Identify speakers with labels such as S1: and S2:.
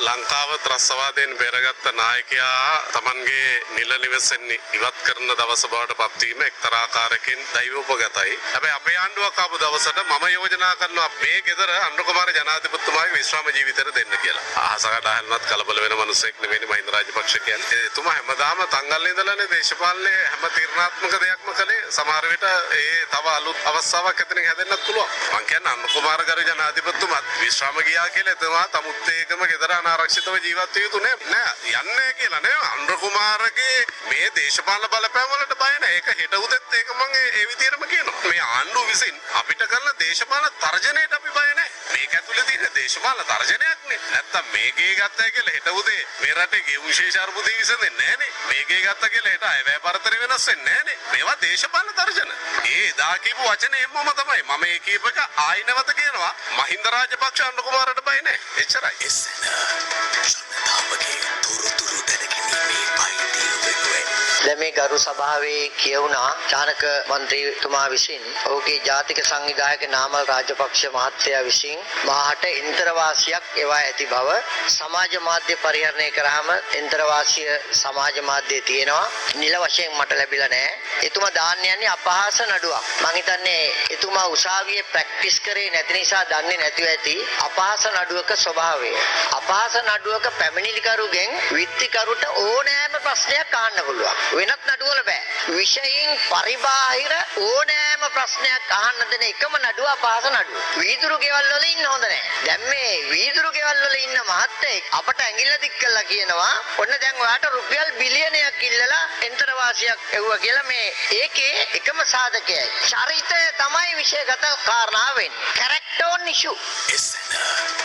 S1: ලංකාව ත්‍රස්තවාදයෙන් බේරගත්ත නායකයා තමන්ගේ නිල නිවසෙන් ඉවත් කරන දවස බවට පත්වීම එක්තරා ආකාරයකින් දෛවෝපගතයි. හැබැයි අපේ ආණ්ඩුවක් ආපු දවසට මම යෝජනා කරනවා මේ ගෙදර අනුර කුමාර ජනාධිපතිතුමාගේ විශ්‍රාම ජීවිතයට දෙන්න කියලා. අහස කඩා හැලුණත් කලබල වෙන මිනිසෙක් නෙවෙයි මහින්ද රාජපක්ෂ කියන්නේ. එතුමා හැමදාම තංගල්ලේ ඉඳලානේ දේශපාලනයේ හැම තීරණාත්මක දෙයක්ම කළේ. සමහර විට ඒ තව අලුත් අවස්ථාවක් එතනින් හැදෙන්නත් පුළුවන්. මං කියන්නේ අනුර කුමාර ගරු ජනාධිපතිතුමාත් විශ්‍රාම ගියා කියලා එතුමා තමුත් ඒකම ගෙදර අනාරක්ෂිතව ජීවත් විය යුතු නෑ යන්නේ කියලා නේ. අනුර කුමාරගේ මේ දේශපාලන බලපෑම් වලට බය නෑ. ඒක හෙට උදෙත් ඒක මං ඒ විදිහටම කියනවා. මේ ආණ්ඩුව විසින් අපිට කරන දේශපාලන තර්ජනයට අපි බය නෑ. මේක ඇතුලේ තියෙන දේශපාලන තර්ජනයක් නේ. නැත්තම් මේකේ ගත්තා කියලා හෙට උදේ මේ රටේ ගේ විශේෂ අර්බුදේ විසඳෙන්නේ නෑනේ. මේකේ ගත්තා කියලා හෙට අයවැය පරතර වෙනස් වෙන්නේ නෑනේ. මේවා දේශපාලන තර්ජන. ඒ දා කියපු වචනේ එම්මම තමයි. මම ඒ කියප එක ආයිනවත කියනවා. මහින්ද රාජපක්ෂ අනුර කුමාරට බය නෑ. එච්චරයි.
S2: ජනතාවගේ තොරතුරු දැනගැනීමේ අයිතිය වෙනුවෙන්
S3: දැන් මේ ගරු සභාවේ කියවුණා චානක මන්ත්‍රීතුමා විසින් ඔහුගේ ජාතික සංවිධායක නාමල් රාජපක්ෂ මහත්තයා විසින් මාහට ඉන්තරවාසියක් එවා ඇති බව සමාජ මාධ්‍ය පරිහරණය කරාම ඉන්තරවාසිය සමාජ මාධ්‍යයේ තියෙනවා නිල වශයෙන් මට ලැබිලා නැහැ. එතුමා දාන්න යන්නේ අපහාස නඩුවක්. මං හිතන්නේ එතුමා උසාවියේ ප්‍රැක්ටිස් කරේ නැති නිසා දන්නේ නැතිව ඇති අපහාස නඩුවක ස්වභාවය. අපහාස නඩුවක පැමිණිලිකරුගෙන් විත්තිකරුට ඕනෑම ප්‍රශ්නයක් අහන්න පුළුවන්. වෙනත් නඩුවල බෑ. විෂයින් පරිබාහිර ඕනෑම ප්‍රශ්නයක් අහන්න දෙන එකම නඩුව අපහාස නඩුව. වීදුරු ගෙවල් වල ඉන්න හොඳ නැහැ. දැන් මේ වීදුරු ගෙවල් වල ඉන්න මහත්තයෙක් අපට ඇඟිල්ල දික් කළා කියනවා ඔන්න දැන් ඔයාට රුපියල් බිලියනයක් ඉල්ලලා එන්තරවාසියක් එව්වා කියලා. මේ ඒකේ එකම සාධකයයි චරිතය තමයි විශේෂගත කාරණා වෙන්නේ. Character on issue.
S2: එසන